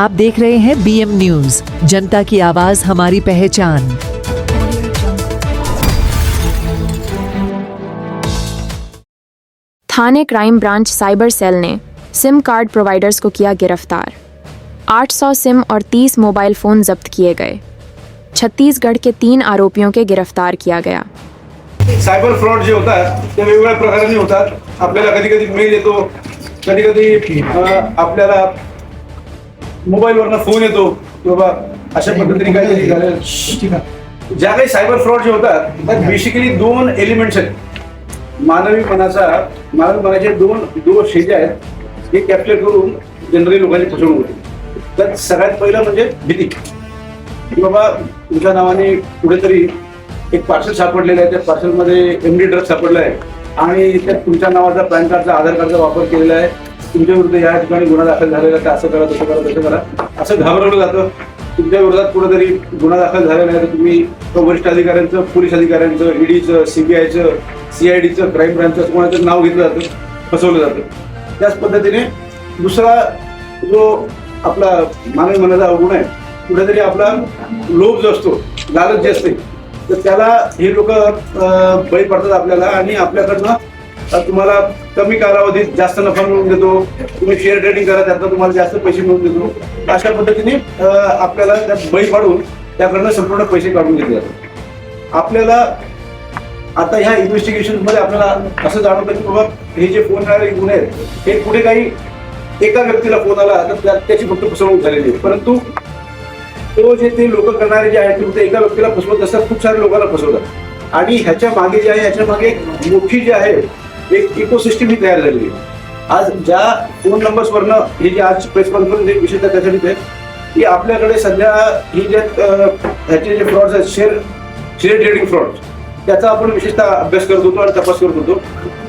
आप देख रहे हैं BM न्यूज, जनता की आवाज हमारी पहचान। थाने क्राइम ब्रांच साइबर सेल ने सिम कार्ड प्रोवाइडर्स को किया गिरफ्तार। 800 सिम और 30 मोबाइल फोन जब्त किए गए। छत्तीसगढ़ के 3 आरोपियों के गिरफ्तार किया गया। सायबर फ्रॉड जे होतात ते वेगवेगळ्या प्रकारांनी होतात। आपल्याला कधी कधी मेल येतो, कधी कधी आपल्याला मोबाईलवरनं फोन येतो की बाबा अशा पद्धतीने काहीतरी झालं। ज्या काही सायबर फ्रॉड जे होतात त्यात बेसिकली 2 एलिमेंट्स आहेत। मानवी मनाचे 2 दोष हे जे आहेत हे कॅप्चर करून जनरली लोकांची फसवणूक होते। त्यात सगळ्यात पहिलं म्हणजे भीती की बाबा तुमच्या नावाने कुठेतरी एक पार्सल सापडलेलं आहे, त्या पार्सलमध्ये MD ड्रग सापडला आहे आणि त्यात तुमच्या नावाचा पॅन कार्डचा आधार कार्डचा वापर केलेला आहे, तुमच्या विरुद्ध या ठिकाणी गुन्हा दाखल झालेला आहे, असं करा तसं करा तसं करा असं घाबरवलं जातं। तुमच्या विरोधात कुठेतरी गुन्हा दाखल झालेला आहे तर तुम्ही वरिष्ठ अधिकाऱ्यांचं, पोलीस अधिकाऱ्यांचं, EDचं, CBIचं, CIDचं, क्राईम ब्रांचचं कोणाचं नाव घेतलं जातं, फसवलं जातं। त्याच पद्धतीने दुसरा जो आपला मानवी मनाचा अवगुण आहे, कुठेतरी आपला लोभ जो असतो, लालच जे असते, तर त्याला हे लोक बळी पडतात आपल्याला आणि आपल्याकडनं तुम्हाला कमी कालावधीत जास्त नफा मिळवून देतो, तुम्ही शेअर ट्रेडिंग करा त्यातनं तुम्हाला जास्त पैसे मिळवून देतो, अशा पद्धतीने आपल्याला त्यात बळी पाडून त्याकडनं संपूर्ण पैसे काढून घेतले जातात। आपल्याला आता ह्या इन्व्हेस्टिगेशन मध्ये आपल्याला असं जाणवतं की बाबा हे जे फोन येणारे गुन्हे आहेत हे कुठे काही एका व्यक्तीला फोन आला तर त्याची फक्त फसवणूक झालेली आहे, परंतु तो जे ते लोक करणारे जे आहेत ते एका व्यक्तीला फसवत असतात, खूप साऱ्या लोकांना फसवतात आणि ह्याच्या मागे जे आहे ह्याच्या मागे एक मोठी जी आहे एक इकोसिस्टम ही तयार झालेली आहे। आज ज्या फोन नंबर्सवरनं हे जे आज प्रेस कॉन्फरन्स विषय त्यासाठी आहे की आपल्याकडे सध्या ही जे ह्याचे जे फ्रॉड्स आहेत, शेअर ट्रेडिंग फ्रॉड, त्याचा आपण विशेषतः अभ्यास करत होतो आणि तपास करत होतो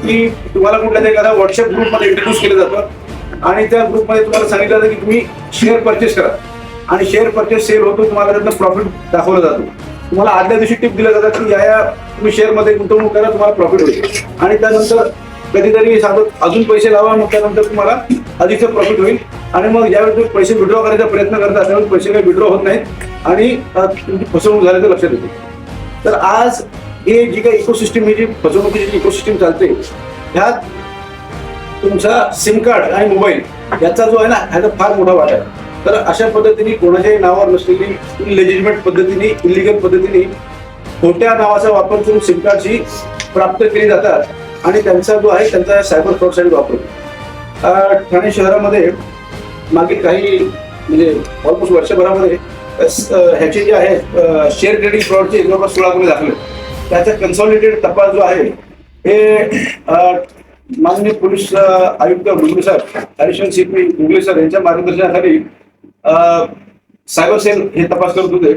की तुम्हाला कुठल्या तरी एखाद्या व्हॉट्सअप ग्रुपमध्ये इंट्रोड्यूस केलं जातं आणि त्या ग्रुपमध्ये तुम्हाला सांगितलं जातं की तुम्ही शेअर परचेस करा आणि शेअर परचेस सेल होतो, तुम्हाला त्यातनं प्रॉफिट दाखवला जातो। तुम्हाला आदल्या दिवशी टिप दिल्या जातात की या तुम्ही शेअरमध्ये गुंतवणूक करा, तुम्हाला प्रॉफिट होईल आणि त्यानंतर कधीतरी सांगत अजून पैसे लावा, मग त्यानंतर तुम्हाला अधिकचं प्रॉफिट होईल आणि मग ज्यावेळी तुम्ही पैसे विड्रॉ करायचा प्रयत्न करता त्यावेळी पैसे काही विड्रॉ होत नाहीत आणि तुमची फसवणूक झाल्याचं लक्षात येते। तर आज हे जी काही इकोसिस्टम, ही जी फसवणुकीची जी इकोसिस्टम चालते ह्यात तुमचा सिम कार्ड आणि मोबाईल याचा जो आहे ना ह्याचा फार मोठा वाटा आहे। तर अशा पद्धतीने कोणाच्याही नावावर नसलेली इलेजिटिमेट पद्धतीने, इलिगल पद्धतीने खोट्या नावाचा वापर करून सिम कार्डची प्राप्त केली जातात आणि त्यांचा जो आहे त्यांचा सायबर फ्रॉडसाठी वापर होतो। ठाणे शहरामध्ये मागील काही म्हणजे ऑलमोस्ट वर्षभरामध्ये ह्याचे जे आहे शेअर ट्रेडिंग फ्रॉडचे जवळपास 16 गुन्हे दाखल आहेत। त्याचा कन्सॉलिडेटेड तपास जो आहे हे माननीय पोलीस आयुक्त गुगले सर, ॲडिशनल CP गुगले सर यांच्या मार्गदर्शनाखाली सायबर सेल हे तपास करत होते।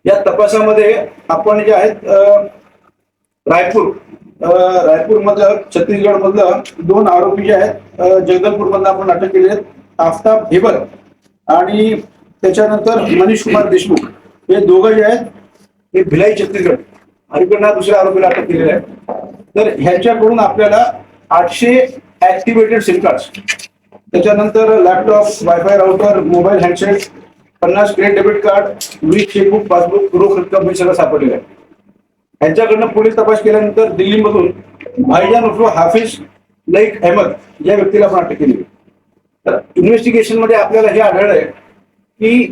या तपासामध्ये आपण जे आहेत रायपूर मधलं, छत्तीसगड मधलं 2 आरोपी जे आहेत जगदलपूर मधनं आपण अटक केले आहेत, आफ्ताब हेबर आणि त्याच्यानंतर मनीष कुमार देशमुख, हे दोघं जे आहेत हे भिलाई छत्तीसगड अलीकडनं दुसऱ्या आरोपीला अटक केलेली आहे। तर ह्याच्याकडून आपल्याला 800 ऍक्टिव्हेटेड सिम कार्ड्स, त्याच्यानंतर laptop, wifi router, mobile handset, 50 credit debit card, 20 chequebook, passbook, रोख रक्कम सगळं सापडलेलं आहे। यांच्याकडनं पोलीस तपास केल्यानंतर दिल्लीमधून भाईजान उर्फ हाफिज लईक अहमद या व्यक्तीला आपण अटक केली। तर इन्व्हेस्टिगेशन मध्ये आपल्याला हे आढळलंय की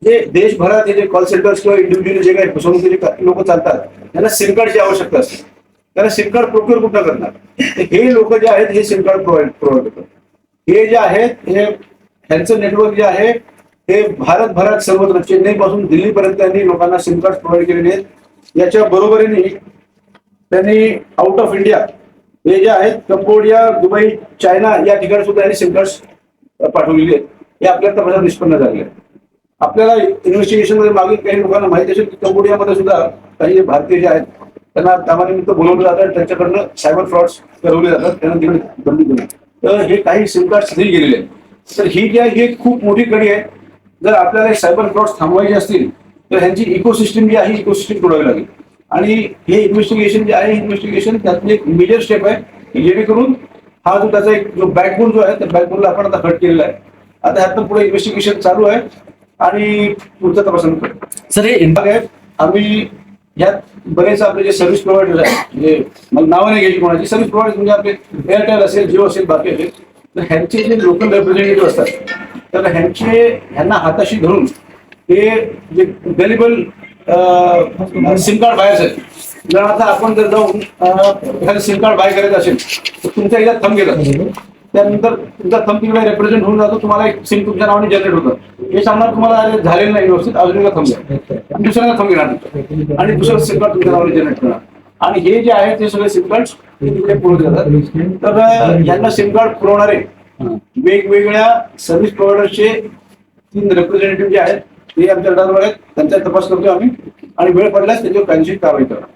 जे देशभरात जे कॉल सेंटर्स किंवा इंडिव्हिज्युअल जे काही फसवणुकीचे लोक चालतात त्यांना सिम कार्डची आवश्यकता असते, त्यांना सिम कार्ड प्रोक्युअर कुठं करणार, हे लोक जे आहेत हे सिम कार्ड प्रोव्हाइड करतात। हे जे आहेत हे ह्यांचं नेटवर्क जे आहे हे भारतभरात सर्वत्र चेन्नई पासून दिल्लीपर्यंत त्यांनी लोकांना सिम कार्ड प्रोव्हाइड केलेले आहेत। याच्या बरोबरीने त्यांनी आउट ऑफ इंडिया हे जे आहेत कंबोडिया, दुबई, चायना या ठिकाणी सुद्धा यांनी सिम कार्ड्स पाठवलेले आहेत। हे आपल्या तपासात निष्पन्न झाले आहे। आपल्याला इन्व्हेस्टिगेशन मध्ये मागील काही लोकांना माहिती असेल की कंबोडियामध्ये सुद्धा काही भारतीय जे आहेत त्यांना कामानिमित्त बोलवलं जातं आणि त्यांच्याकडनं सायबर फ्रॉड्स करवले जातात, त्यांना तिकडे बंदी केली। तर हे काही सिम कार्ड सध्या गेलेले आहेत। तर ही जी आहे ही खूप मोठी कडी आहे। जर आपल्याला सायबर फ्रॉड्स थांबवायचे असतील तर ह्यांची इकोसिस्टम जी आहे इकोसिस्टम तोडावी लागेल आणि हे इन्व्हेस्टिगेशन जे आहे इन्व्हेस्टिगेशन त्यातली एक मेजर स्टेप आहे की जेणेकरून हा जो त्याचा एक जो बॅकबोन जो आहे त्या बॅकबोनला आपण आता हट केलेला आहे आता ह्यातनं पुढे इन्व्हेस्टिगेशन चालू आहे आणि पुढचा तपासणी करू. सर हे आम्ही यात बरेच आपले जे सर्व्हिस प्रोव्हायडर आहेत, म्हणजे मला नावं नाही घ्यायची कोणाची, सर्व्हिस प्रोव्हायडर म्हणजे आपले एअरटेल असेल, जिओ असेल, बाकी असेल, तर ह्यांचे जे लोकल रिप्रेझेंटेटिव्ह असतात तर ह्यांना हाताशी धरून हे जे गलिबल सिम कार्ड बाहेर आहेत. उदाहरणार्थ आपण जर जाऊन एखादं सिम कार्ड बाय करायचं असेल तर तुमच्या याच्यात थंब घेतात, त्यानंतर तुमचा थंब तिकडे रिप्रेझेंट होऊन जातो, तुम्हाला एक सिम तुमच्या नावाने जनरेट होतं. हे सांगणार तुम्हाला अरे झालेलं नाही व्यवस्थित, अजून एका थंब घ्या आणि दुसऱ्याला थंब घेणार आणि दुसरं सिम कार्ड तुमच्या नावाने जनरेट करणार. आणि हे जे आहे ते सगळे सिम कार्ड तिकडे पुरवले जातात. तर यांना सिम कार्ड पुरवणारे वेगवेगळ्या सर्व्हिस प्रोव्हायडरचे 3 रिप्रेझेंटेटिव्ह जे आहेत ते आमच्या रडारवर आहेत, त्यांचा तपास करतो आम्ही आणि वेळ पडल्यास त्याच्यावर कायदेशीर कारवाई करणार.